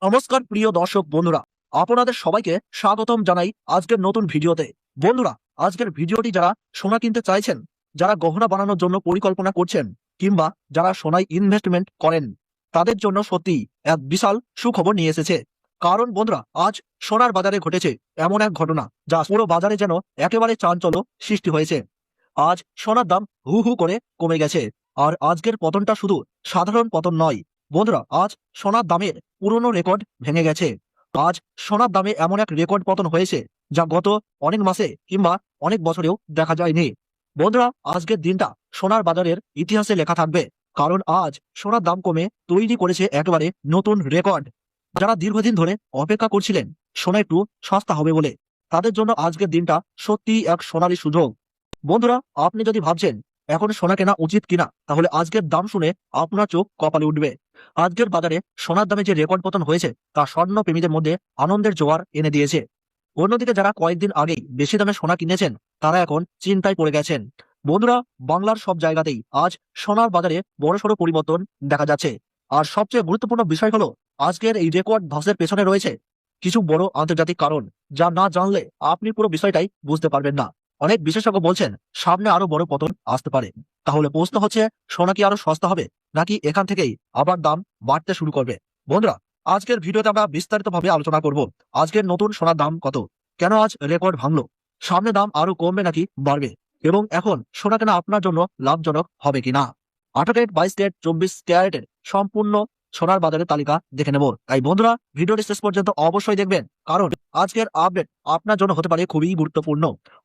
নমস্কার প্রিয় দর্শক বন্ধুরা, আপনাদের সবাইকে স্বাগতম জানাই আজকের নতুন ভিডিওতে। বন্ধুরা, আজকের ভিডিওটি যারা সোনা কিনতে চাইছেন, যারা গহনা বানানোর জন্য পরিকল্পনা করছেন, কিংবা যারা সোনায় ইনভেস্টমেন্ট করেন, তাদের জন্য সত্যি এক বিশাল সুখবর নিয়ে এসেছে। কারণ বন্ধুরা, আজ সোনার বাজারে ঘটেছে এমন এক ঘটনা যা পুরো বাজারে যেন একেবারে চাঞ্চল্য সৃষ্টি হয়েছে। আজ সোনার দাম হু হু করে কমে গেছে। আর আজকের পতনটা শুধু সাধারণ পতন নয় বন্ধুরা, আজ সোনার দামের পুরনো রেকর্ড ভেঙে গেছে। আজ সোনার দামে এমন এক রেকর্ড পতন হয়েছে যা গত অনেক মাসে কিংবা অনেক বছরেও দেখা যায়নি। বন্ধুরা, আজকের দিনটা সোনার বাজারের ইতিহাসে লেখা থাকবে, কারণ আজ সোনার দাম কমে তৈরি করেছে একেবারে নতুন রেকর্ড। যারা দীর্ঘদিন ধরে অপেক্ষা করছিলেন সোনা একটু সস্তা হবে বলে, তাদের জন্য আজকের দিনটা সত্যিই এক সোনালী সুযোগ। বন্ধুরা, আপনি যদি ভাবছেন এখন সোনা কেনা উচিত কিনা, তাহলে আজকের দাম শুনে আপনার চোখ কপালে উঠবে। আজকের বাজারে সোনার দামে যে রেকর্ড পতন হয়েছে তা স্বর্ণ প্রেমীদের মধ্যে আনন্দের জোয়ার এনে দিয়েছে। অন্যদিকে যারা কয়েকদিন আগেই বেশি দামে সোনা কিনেছেন, তারা এখন চিন্তায় পড়ে গেছেন। বন্ধুরা, বাংলার সব জায়গাতেই আজ সোনার বাজারে বড়সড় পরিবর্তন দেখা যাচ্ছে। আর সবচেয়ে গুরুত্বপূর্ণ বিষয় হলো, আজকের এই রেকর্ড ধসের পেছনে রয়েছে কিছু বড় আন্তর্জাতিক কারণ, যা না জানলে আপনি পুরো বিষয়টাই বুঝতে পারবেন না। অনেক বিশেষজ্ঞ বলছেন সামনে আরো বড় পতন আসতে পারে। তাহলে প্রশ্ন হচ্ছে, সোনা কি আরো সস্তা হবে, নাকি এখান থেকেই আবার দাম বাড়তে শুরু করবে? বন্ধুরা, আজকের ভিডিওতে আমরা বিস্তারিতভাবে আলোচনা করব আজকের নতুন সোনার দাম কত, কেন আজ রেকর্ড ভাঙলো, সামনে দাম আরো কমবে নাকি বাড়বে, এবং এখন সোনা কেনা আপনার জন্য লাভজনক হবে কিনা। 18 ক্যারেট, 22 ক্যারেট, 24 ক্যারেটের সম্পূর্ণ সোনার বাজারের তালিকা দেখে নেব। তাই বন্ধুরা, ভিডিওটি শেষ পর্যন্ত অবশ্যই দেখবেন, কারণ আজকের আপডেট আপনার জন্য হতে পারে খুবই গুরুত্বপূর্ণ।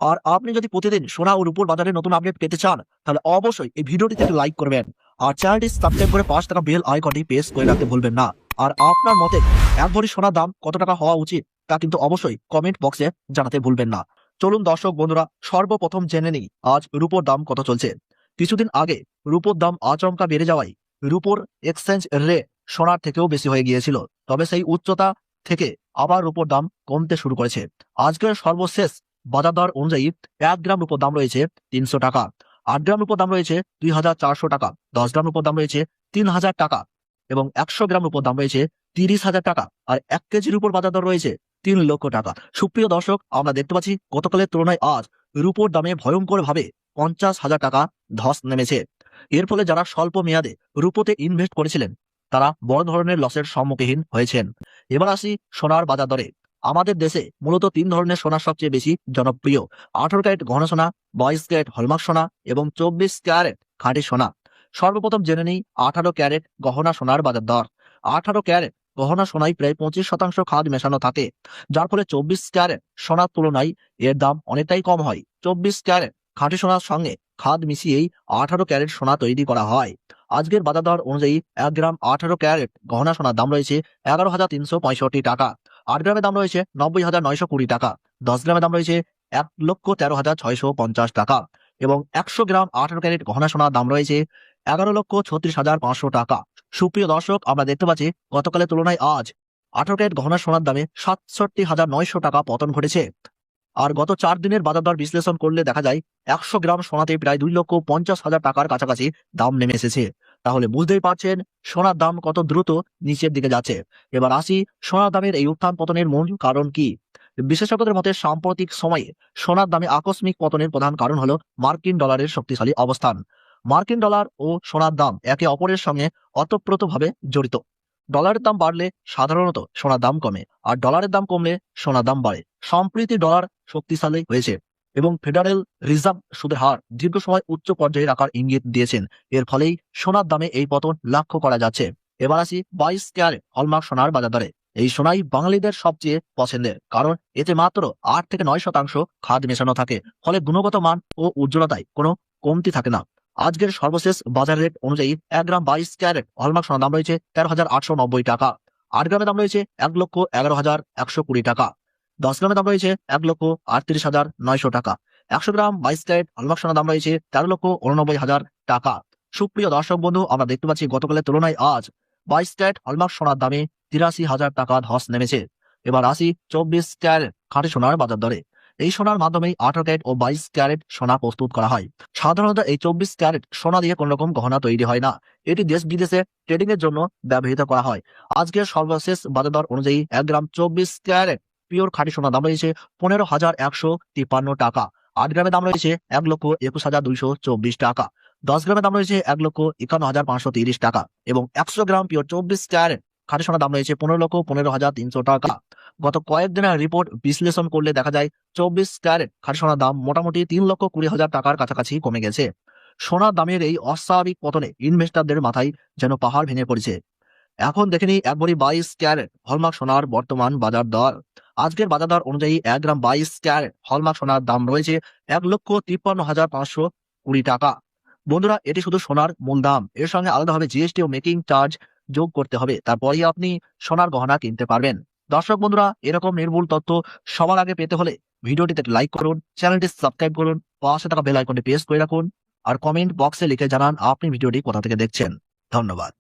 আর আপনি যদি প্রতিদিন সোনা ও রূপোর বাজারে নতুন আপডেট পেতে চান, তাহলে অবশ্যই এই ভিডিওটিতে একটি লাইক করবেন আর চ্যানেলটি সাবস্ক্রাইব করে পাশে থাকা বেল আইকনটি প্রেস করে রাখতে ভুলবেন না। আর আপনার মতে এক ভরি সোনার দাম কত টাকা হওয়া উচিত, তা কিন্তু অবশ্যই কমেন্ট বক্সে জানাতে ভুলবেন না। চলুন দর্শক বন্ধুরা, সর্বপ্রথম জেনে নিই আজ রূপোর দাম কত চলছে। কিছুদিন আগে রূপোর দাম আচমকা বেড়ে যাওয়ায় রূপোর এক্সচেঞ্জ রেট সোনার থেকেও বেশি হয়ে গিয়েছিল। তবে সেই উচ্চতা থেকে আবার রূপোর দাম কমতে শুরু করেছে। আজকের সর্বশেষ বাজার দর অনুযায়ী 1 গ্রাম রূপোর দাম রয়েছে 300 টাকা, 8 গ্রাম রূপোর দাম রয়েছে 2400 টাকা, 10 গ্রাম রূপোর দাম রয়েছে 3000 টাকা, এবং 100 গ্রাম রূপোর দাম রয়েছে 30,000 টাকা, আর 1 কেজির উপর বাজার দর রয়েছে 3 লক্ষ টাকা। সুপ্রিয় দর্শক, আমরা দেখতে পাচ্ছি গতকালের তুলনায় আজ রূপোর দামে ভয়ঙ্কর ভাবে 50,000 টাকা ধস নেমেছে। এর ফলে যারা স্বল্প মেয়াদে রূপোতে ইনভেস্ট করেছিলেন, তারা বড় ধরনের লসের সম্মুখীন হয়েছেন। এবার আসি সোনার বাজার দরে। আমাদের দেশে মূলত 3 ধরনের সোনা সবচেয়ে বেশি জনপ্রিয়: 18 ক্যারেট ঘন সোনা, 22 ক্যারেট হলমার্ক সোনা এবং 24 ক্যারেট খাঁটি সোনা। সর্বপ্রথম জেনে নিই 18 ক্যারেট গহনা সোনার বাজার দর। 18 ক্যারেট গহনা সোনায় প্রায় 25% খাদ মেশানো থাকে, যার ফলে 24 ক্যারেট সোনার তুলনায় এর দাম অনেকটাই কম হয়। 24 ক্যারেট খাঁটি সোনার সঙ্গে খাদ মিশিয়েই 18 ক্যারেট সোনা তৈরি করা হয়। আজকের বাজার দর অনুযায়ী 1 গ্রাম 18 ক্যারেট গহনা সোনার দাম রয়েছে 11,365 টাকা, 8 গ্রামের দাম রয়েছে 90,920 টাকা, 10 গ্রামের দাম রয়েছে 1,13,650 টাকা, এবং 100 গ্রাম 18 ক্যারেট গহনা সোনার দাম রয়েছে 11,36,500 টাকা। সুপ্রিয় দর্শক, আমরা দেখতে পাচ্ছি গতকালের তুলনায় আজ 18 ক্যারেট গহনা সোনার দামে 67,900 টাকা পতন ঘটেছে। আর গত 4 দিনের বাজার দর বিশ্লেষণ করলে দেখা যায় 100 গ্রাম সোনাতে প্রায় 2,50,000 টাকার কাছাকাছি দাম নেমে এসেছে। তাহলে বুঝতেই পারছেন সোনার দাম কত দ্রুত নিচের দিকে যাচ্ছে। এবার আসি, সোনার দামের এই উত্থান পতনের মূল কারণ কি। বিশেষজ্ঞদের মতে সাম্প্রতিক সময়ে সোনার দামে আকস্মিক পতনের প্রধান কারণ হলো মার্কিন ডলারের শক্তিশালী অবস্থান। মার্কিন ডলার ও সোনার দাম একে অপরের সঙ্গে ওতপ্রোতভাবে জড়িত। ডলারের দাম বাড়লে সাধারণত সোনার দাম কমে, আর ডলারের দাম কমলে সোনার দাম বাড়ে। সম্প্রতি ডলার শক্তিশালী হয়েছে এবং ফেডারেল রিজার্ভ সুদের হার দীর্ঘ সময় উচ্চ পর্যায়ে রাখার ইঙ্গিত দিয়েছেন। এর ফলেই সোনার দামে এই পতন লক্ষ্য করা যাচ্ছে। এবার আসি 22 ক্যারেট হলমার্ক সোনার বাজার দরে। এই সোনাই বাঙালিদের সবচেয়ে পছন্দের, কারণ এতে মাত্র 8 থেকে 9% খাদ মেশানো থাকে, ফলে গুণগত মান ও উজ্জ্বলতায় কোনো কমতি থাকে না। আজকের সর্বশেষ বাজার রেট অনুযায়ী 1 গ্রাম 22 ক্যারেট হলমার্ক সোনার দাম রয়েছে 13,890 টাকা, 8 গ্রামের দাম রয়েছে 1,11,120 টাকা, 10 গ্রামের দাম রয়েছে 1,38,900 টাকা, 100 গ্রাম 22 ক্যারেট হলমার্ক সোনার দাম রয়েছে 13,89,000 টাকা। সুপ্রিয় দর্শক বন্ধু, আমরা দেখতে পাচ্ছি গতকালের তুলনায় আজ 22 ক্যারেট হলমার্ক সোনার দামে 83,000 টাকা ধস নেমেছে। এবার আসি 24 ক্যারেট খাঁটি সোনার বাজার দরে। এই সোনার মাধ্যমেই 18 ক্যারেট ও 22 ক্যারেট সোনা প্রস্তুত করা হয়। সাধারণত এই 24 ক্যারেট সোনা দিয়ে কোনো রকম গহনা তৈরি হয় না। এটি দেশ বিদেশে ট্রেডিং এর জন্য ব্যবহৃত করা হয়। আজকের সর্বশেষ বাজার দর অনুযায়ী 1 গ্রাম 24 ক্যারেট পিওর খাঁটি সোনার দাম রয়েছে 15,153 টাকা। 8 গ্রামের দাম রয়েছে 1,21,224 টাকা। 10 গ্রামের দাম রয়েছে 1,51,530 টাকা এবং 100 গ্রাম পিওর 24 ক্যারেট খাঁটি সোনার দাম রয়েছে 15,15,300 টাকা। গত কয়েকদিনের রিপোর্ট বিশ্লেষণ করলে দেখা যায় 24 ক্যারেট খাঁটি সোনার দাম মোটামুটি 3,20,000 টাকার কাছাকাছি কমে গেছে। সোনার দামের এই অস্বাভাবিক পতনে ইনভেস্টরদের মাথায় যেন পাহাড় ভেঙে পড়েছে। এখন দেখে নিই একবারই 22 ক্যারেট হলমার্ক সোনার বর্তমান বাজার দর। আজকের বাজার দর অনুযায়ী 1 গ্রাম 22 ক্যারেট হলমার্ক সোনার দাম রয়েছে 1,53,520 টাকা। বন্ধুরা, এটি শুধু সোনার মূল দাম, এর সঙ্গে আলাদাভাবে জিএসটি ও মেকিং চার্জ যোগ করতে হবে, তারপরেই আপনি সোনার গহনা কিনতে পারবেন। দর্শক বন্ধুরা, এরকম নির্ভুল তথ্য সবার আগে পেতে হলে ভিডিওটিতে লাইক করুন, চ্যানেলটি সাবস্ক্রাইব করুন, পাশে থাকা বেল আইকনটি প্রেস করে রাখুন আর কমেন্ট বক্সে লিখে জানান আপনি ভিডিওটি কোথা থেকে দেখছেন। ধন্যবাদ।